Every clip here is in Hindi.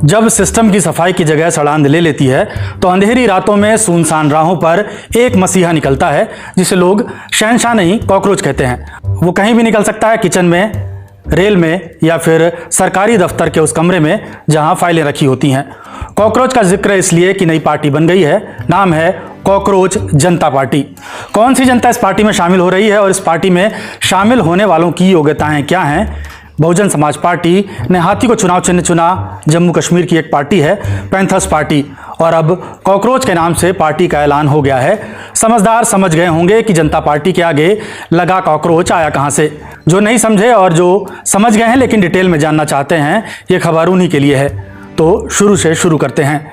जब सिस्टम की सफाई की जगह सड़ांध ले लेती है तो अंधेरी रातों में सुनसान राहों पर एक मसीहा निकलता है जिसे लोग शहंशाह नहीं कॉकरोच कहते हैं। वो कहीं भी निकल सकता है, किचन में, रेल में या फिर सरकारी दफ्तर के उस कमरे में जहां फाइलें रखी होती हैं। कॉकरोच का जिक्र इसलिए कि नई पार्टी बन गई है, नाम है कॉकरोच जनता पार्टी। कौन सी जनता इस पार्टी में शामिल हो रही है और इस पार्टी में शामिल होने वालों की योग्यताएं क्या हैं? बहुजन समाज पार्टी ने हाथी को चुनाव चिन्ह चुना। जम्मू कश्मीर की एक पार्टी है पैंथर्स पार्टी, और अब कॉकरोच के नाम से पार्टी का ऐलान हो गया है। समझदार समझ गए होंगे कि जनता पार्टी के आगे लगा कॉकरोच आया कहां से। जो नहीं समझे और जो समझ गए हैं लेकिन डिटेल में जानना चाहते हैं, ये खबर उन्हीं के लिए है। तो शुरू से शुरू करते हैं।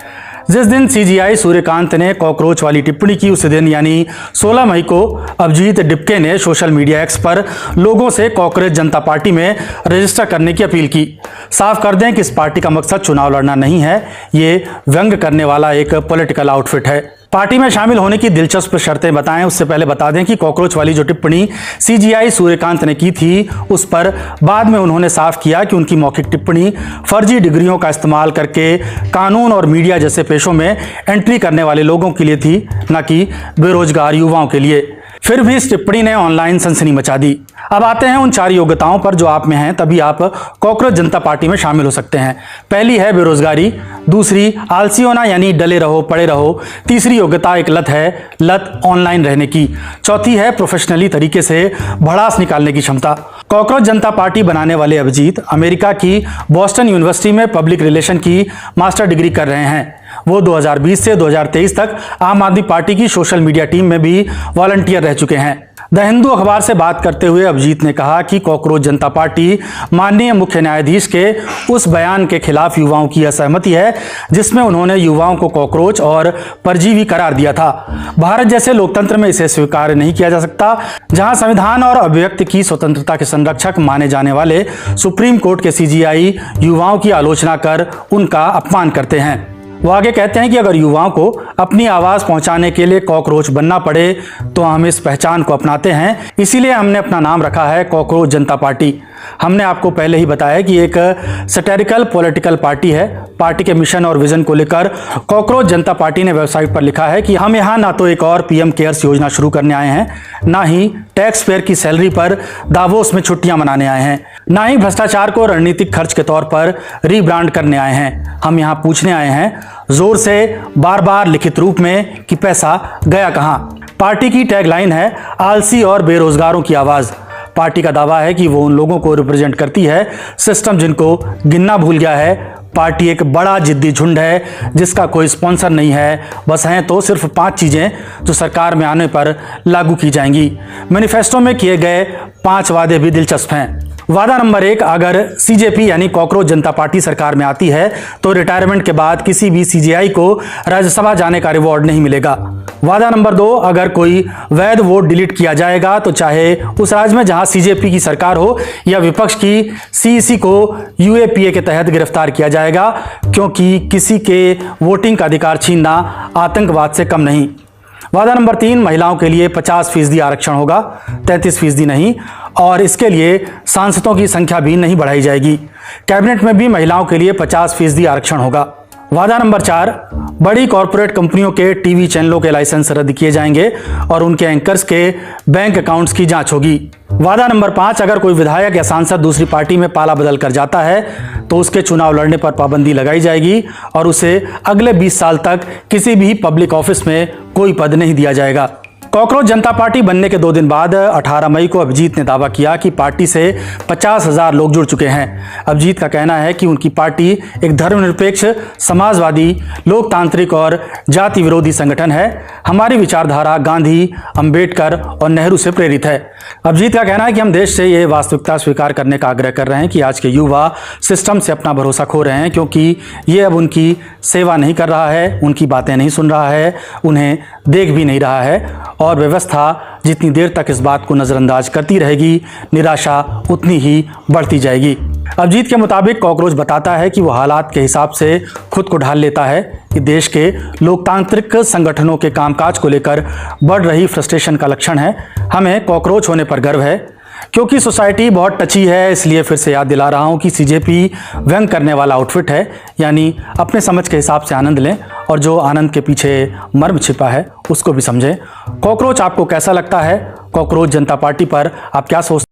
जिस दिन सीजीआई सूर्यकांत ने कॉकरोच वाली टिप्पणी की, उसी दिन यानी 16 मई को अभिजीत डिप्के ने सोशल मीडिया एक्स पर लोगों से कॉकरोच जनता पार्टी में रजिस्टर करने की अपील की। साफ कर दें कि इस पार्टी का मकसद चुनाव लड़ना नहीं है, ये व्यंग करने वाला एक पॉलिटिकल आउटफिट है। पार्टी में शामिल होने की दिलचस्प शर्तें बताएं, उससे पहले बता दें कि कॉकरोच वाली जो टिप्पणी सीजीआई सूर्यकांत ने की थी, उस पर बाद में उन्होंने साफ किया कि उनकी मौखिक टिप्पणी फर्जी डिग्रियों का इस्तेमाल करके कानून और मीडिया जैसे पेशों में एंट्री करने वाले लोगों के लिए थी, न कि बेरोजगार युवाओं के लिए। फिर भी इस टिप्पणी ने ऑनलाइन सनसनी मचा दी। अब आते हैं उन 4 योग्यताओं पर जो आप में हैं, तभी आप कॉकरोच जनता पार्टी में शामिल हो सकते हैं। पहली है बेरोजगारी, दूसरी आलसी होना यानी डले रहो पड़े रहो, तीसरी योग्यता एक लत है, लत ऑनलाइन रहने की, चौथी है प्रोफेशनली तरीके से भड़ास निकालने की क्षमता। कॉकरोच जनता पार्टी बनाने वाले अभिजीत अमेरिका की बॉस्टन यूनिवर्सिटी में पब्लिक रिलेशन की मास्टर डिग्री कर रहे हैं। वो 2020 से 2023 तक आम आदमी पार्टी की सोशल मीडिया टीम में भी वॉलंटियर रह चुके हैं। द हिंदू अखबार से बात करते हुए अभिजीत ने कहा कि कॉकरोच जनता पार्टी माननीय मुख्य न्यायाधीश के उस बयान के खिलाफ युवाओं की असहमति है जिसमें उन्होंने युवाओं को कॉकरोच और परजीवी करार दिया था। भारत जैसे लोकतंत्र में इसे स्वीकार नहीं किया जा सकता, जहां संविधान और अभिव्यक्ति की स्वतंत्रता के संरक्षक माने जाने वाले सुप्रीम कोर्ट के सीजीआई युवाओं की आलोचना कर उनका अपमान करते हैं। वो आगे कहते हैं कि अगर युवाओं को अपनी आवाज पहुंचाने के लिए कॉकरोच बनना पड़े तो हम इस पहचान को अपनाते हैं, इसीलिए हमने अपना नाम रखा है कॉकरोच जनता पार्टी। हमने आपको पहले ही बताया कि एक सैटिरिकल पॉलिटिकल पार्टी है। पार्टी के मिशन और विजन को लेकर कॉकरोच जनता पार्टी ने वेबसाइट पर लिखा है कि हम यहाँ ना तो एक और पीएम केयर्स योजना शुरू करने आए हैं, ना ही टैक्स पेयर की सैलरी पर दावोस में छुट्टियां मनाने आए हैं, ना ही भ्रष्टाचार को रणनीतिक खर्च के तौर पर रीब्रांड करने आए हैं। हम यहाँ पूछने आए हैं जोर से, बार बार लिखित रूप में कि पैसा गया कहां। पार्टी की टैगलाइन है आलसी और बेरोजगारों की आवाज। पार्टी का दावा है कि वो उन लोगों को रिप्रेजेंट करती है सिस्टम जिनको गिनना भूल गया है। पार्टी एक बड़ा जिद्दी झुंड है जिसका कोई स्पॉन्सर नहीं है, बस हैं तो सिर्फ 5 चीजें जो सरकार में आने पर लागू की जाएंगी। मैनिफेस्टो में किए गए 5 वादे भी दिलचस्प हैं। वादा नंबर 1, अगर सीजेपी यानी कॉकरोच जनता पार्टी सरकार में आती है तो रिटायरमेंट के बाद किसी भी सीजीआई को राज्यसभा जाने का रिवॉर्ड नहीं मिलेगा। वादा नंबर 2, अगर कोई वैध वोट डिलीट किया जाएगा तो चाहे उस राज्य में जहां सीजेपी की सरकार हो या विपक्ष की, सीईसी को यूएपीए के तहत गिरफ्तार किया जाएगा, क्योंकि किसी के वोटिंग का अधिकार छीनना आतंकवाद से कम नहीं। वादा नंबर 3, महिलाओं के लिए 50% आरक्षण होगा, 33% नहीं, और इसके लिए सांसदों की संख्या भी नहीं बढ़ाई जाएगी। कैबिनेट में भी महिलाओं के लिए 50% आरक्षण होगा। वादा नंबर 4, बड़ी कॉरपोरेट कंपनियों के टीवी चैनलों के लाइसेंस रद्द किए जाएंगे और उनके एंकर्स के बैंक अकाउंट्स की जांच होगी। वादा नंबर 5, अगर कोई विधायक या सांसद दूसरी पार्टी में पाला बदल कर जाता है तो उसके चुनाव लड़ने पर पाबंदी लगाई जाएगी और उसे अगले 20 साल तक किसी भी पब्लिक ऑफिस में कोई पद नहीं दिया जाएगा। कॉकरोच जनता पार्टी बनने के 2 दिन बाद 18 मई को अभिजीत ने दावा किया कि पार्टी से 50,000 लोग जुड़ चुके हैं। अभिजीत का कहना है कि उनकी पार्टी एक धर्मनिरपेक्ष, समाजवादी, लोकतांत्रिक और जाति विरोधी संगठन है। हमारी विचारधारा गांधी, अंबेडकर और नेहरू से प्रेरित है। अभिजीत का कहना है कि हम देश से ये वास्तविकता स्वीकार करने का आग्रह कर रहे हैं कि आज के युवा सिस्टम से अपना भरोसा खो रहे हैं, क्योंकि ये अब उनकी सेवा नहीं कर रहा है, उनकी बातें नहीं सुन रहा है, उन्हें देख भी नहीं रहा है, और व्यवस्था जितनी देर तक इस बात को नज़रअंदाज करती रहेगी, निराशा उतनी ही बढ़ती जाएगी। अभिजीत के मुताबिक कॉकरोच बताता है कि वो हालात के हिसाब से खुद को ढाल लेता है कि देश के लोकतांत्रिक संगठनों के कामकाज को लेकर बढ़ रही फ्रस्ट्रेशन का लक्षण है। हमें कॉकरोच होने पर गर्व है। क्योंकि सोसाइटी बहुत टची है, इसलिए फिर से याद दिला रहा हूं कि सीजेपी व्यंग करने वाला आउटफिट है, यानी अपने समझ के हिसाब से आनंद लें और जो आनंद के पीछे मर्म छिपा है उसको भी समझें। कॉकरोच आपको कैसा लगता है? कॉकरोच जनता पार्टी पर आप क्या सोचते